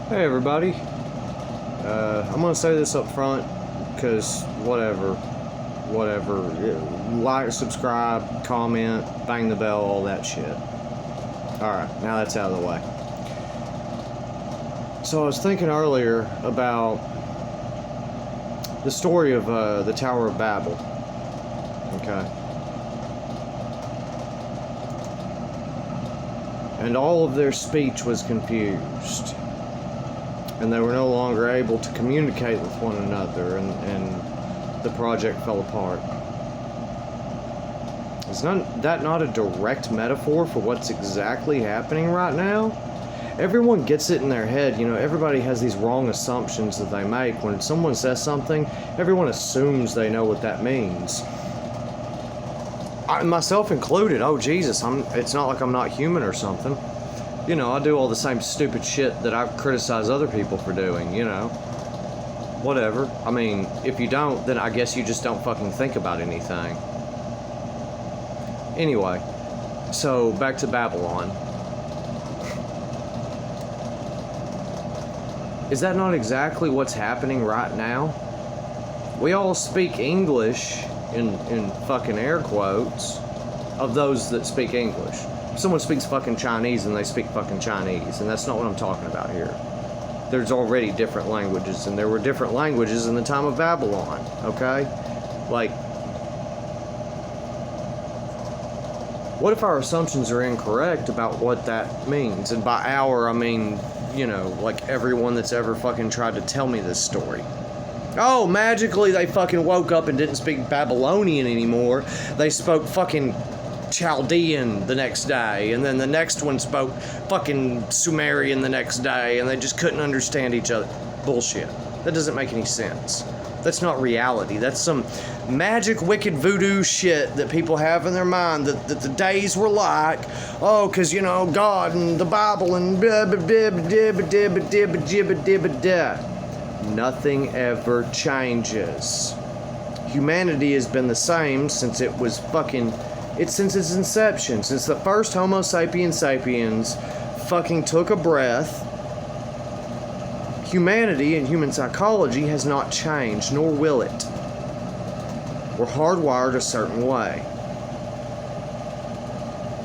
Hey everybody, I'm gonna say this up front because whatever, like, subscribe, comment, bang the bell, all that shit. Alright, now that's out of the way. So I was thinking earlier about the story of the Tower of Babel. Okay. And all of their speech was confused. And they were no longer able to communicate with one another, and the project fell apart. Is that not a direct metaphor for what's exactly happening right now? Everyone gets it in their head, everybody has these wrong assumptions that they make. When someone says something, everyone assumes they know what that means. Myself included. Oh, Jesus, it's not like I'm not human or something. I do all the same stupid shit that I criticize other people for doing, Whatever. I mean, if you don't, then I guess you just don't fucking think about anything. Anyway, so back to Babylon. Is that not exactly what's happening right now? We all speak English, in fucking air quotes, of those that speak English. Someone speaks fucking Chinese and they speak fucking Chinese, and that's not what I'm talking about here. There's already different languages, and there were different languages in the time of Babylon, okay? Like, what if our assumptions are incorrect about what that means? And by our, I mean, like everyone that's ever fucking tried to tell me this story. Oh, magically they fucking woke up and didn't speak Babylonian anymore. They spoke fucking Chaldean the next day, and then the next one spoke fucking Sumerian the next day, and they just couldn't understand each other. Bullshit. That doesn't make any sense. That's not reality. That's some magic, wicked voodoo shit that people have in their mind that the days were like, oh, because, God and the Bible and blah, blah, blah, blah, blah, blah, blah, blah. Nothing ever changes. Humanity has been the same since it was since its inception, since the first Homo sapiens sapiens fucking took a breath. Humanity and human psychology has not changed, nor will it. We're hardwired a certain way.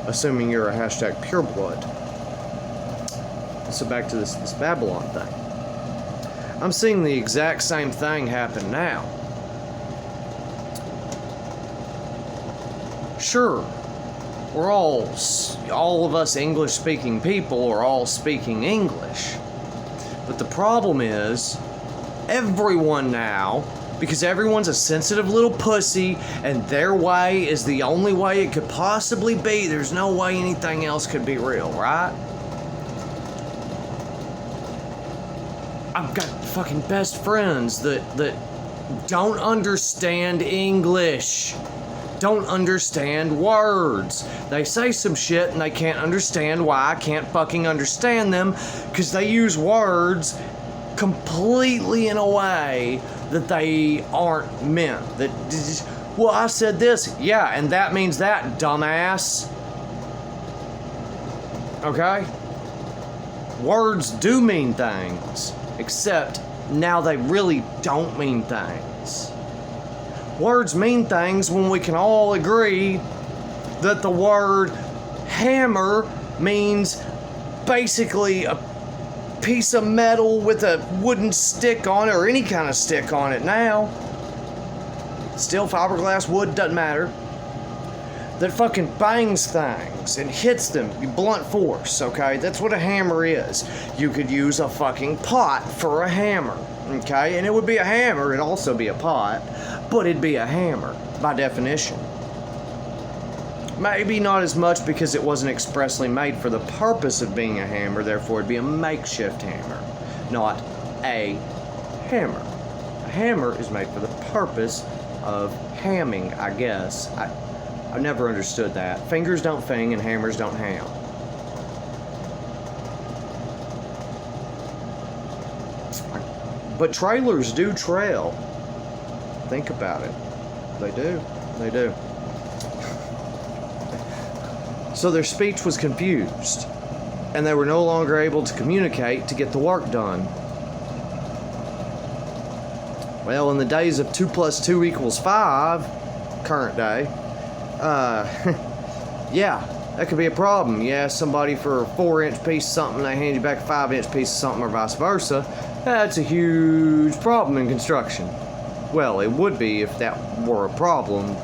Assuming you're a hashtag pureblood. So back to this Babylon thing. I'm seeing the exact same thing happen now. Sure, we're all of us English-speaking people are all speaking English. But the problem is, everyone now, because everyone's a sensitive little pussy, and their way is the only way it could possibly be. There's no way anything else could be real, right? I've got fucking best friends that don't understand English. Don't understand words. They say some shit and they can't understand why I can't fucking understand them, because they use words completely in a way that they aren't meant. Well, I said this, yeah, and that means that, dumbass. Okay? Words do mean things, except now they really don't mean things. Words mean things when we can all agree that the word hammer means basically a piece of metal with a wooden stick on it, or any kind of stick on it now. Steel, fiberglass, wood, doesn't matter. That fucking bangs things and hits them, blunt force, okay? That's what a hammer is. You could use a fucking pot for a hammer, okay? And it would be a hammer, it'd also be a pot, but it'd be a hammer, by definition. Maybe not as much because it wasn't expressly made for the purpose of being a hammer, therefore it'd be a makeshift hammer, not a hammer. A hammer is made for the purpose of hamming, I guess. I've never understood that. Fingers don't fing and hammers don't ham. But trailers do trail. Think about it. They do. They do. So their speech was confused. and they were no longer able to communicate to get the work done. Well, in the days of 2 + 2 = 5, current day, yeah, that could be a problem. You ask somebody for a 4-inch piece of something, they hand you back a 5-inch piece of something, or vice versa. That's a huge problem in construction. Well, it would be if that were a problem,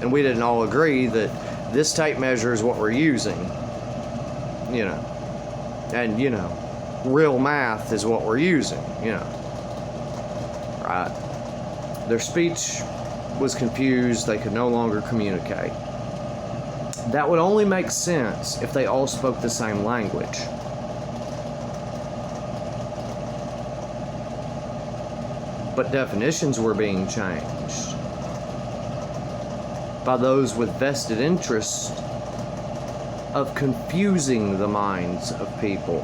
and we didn't all agree that this tape measure is what we're using. You know, and real math is what we're using. Right? Their speech was confused. They could no longer communicate. That would only make sense if they all spoke the same language. But definitions were being changed by those with vested interest of confusing the minds of people,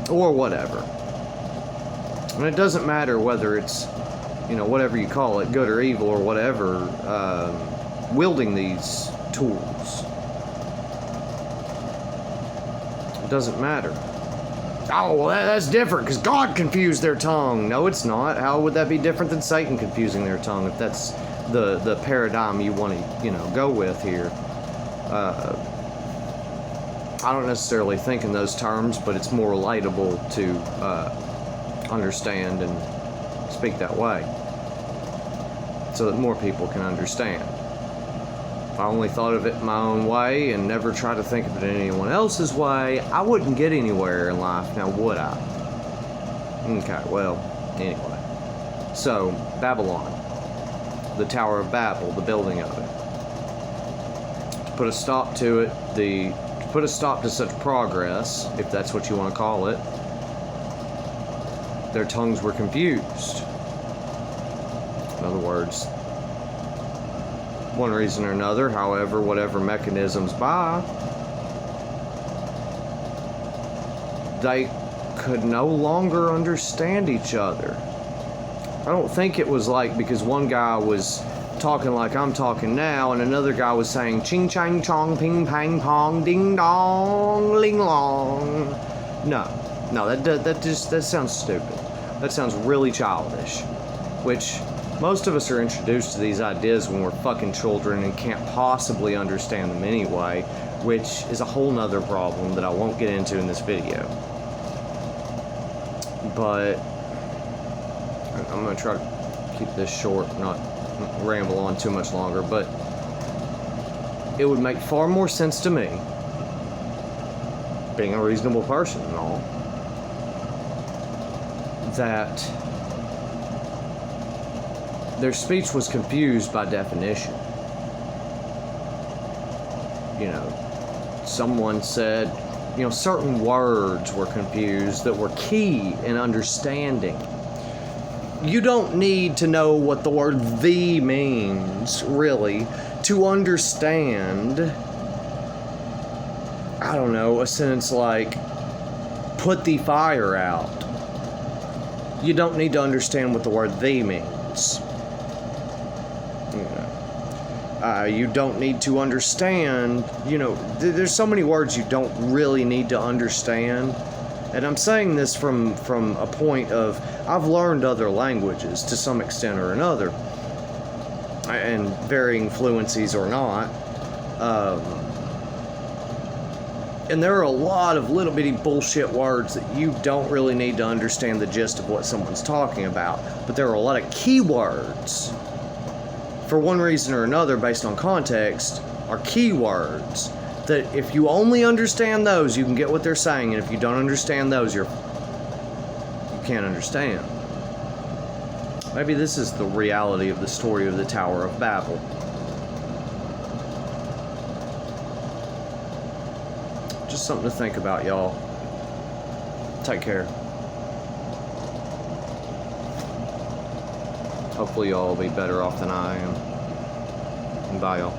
or whatever. And it doesn't matter whether it's, whatever you call it, good or evil or whatever, wielding these tools. It doesn't matter. Oh, well, that's different because God confused their tongue. No, it's not. How would that be different than Satan confusing their tongue, if that's the paradigm you want to, go with here? I don't necessarily think in those terms, but it's more relatable to understand and speak that way, so that more people can understand. If I only thought of it my own way and never tried to think of it in anyone else's way, I wouldn't get anywhere in life, now would I? Okay, well, anyway. So, Babylon. The Tower of Babel, the building of it. To put a stop to it, to put a stop to such progress, if that's what you want to call it, their tongues were confused. In other words, one reason or another, however, whatever mechanisms by, they could no longer understand each other. I don't think it was like because one guy was talking like I'm talking now and another guy was saying ching chang chong ping pang pong ding dong ling long. No, that sounds stupid. That sounds really childish, which most of us are introduced to these ideas when we're fucking children and can't possibly understand them anyway, which is a whole nother problem that I won't get into in this video. But I'm going to try to keep this short, not ramble on too much longer, but it would make far more sense to me, being a reasonable person and all, that their speech was confused by definition. Someone said, certain words were confused that were key in understanding. You don't need to know what the word "the" means, really, to understand, I don't know, a sentence like, put the fire out. You don't need to understand what the word "the" means. You don't need to understand, there's so many words you don't really need to understand. And I'm saying this from a point of, I've learned other languages to some extent or another, and varying fluencies or not. And there are a lot of little bitty bullshit words that you don't really need to understand the gist of what someone's talking about. But there are a lot of keywords, for one reason or another, based on context, are keywords that if you only understand those, you can get what they're saying, and if you don't understand those, you can't understand. Maybe this is the reality of the story of the Tower of Babel. Just something to think about, y'all. Take care. Hopefully y'all will be better off than I am. And bye, y'all.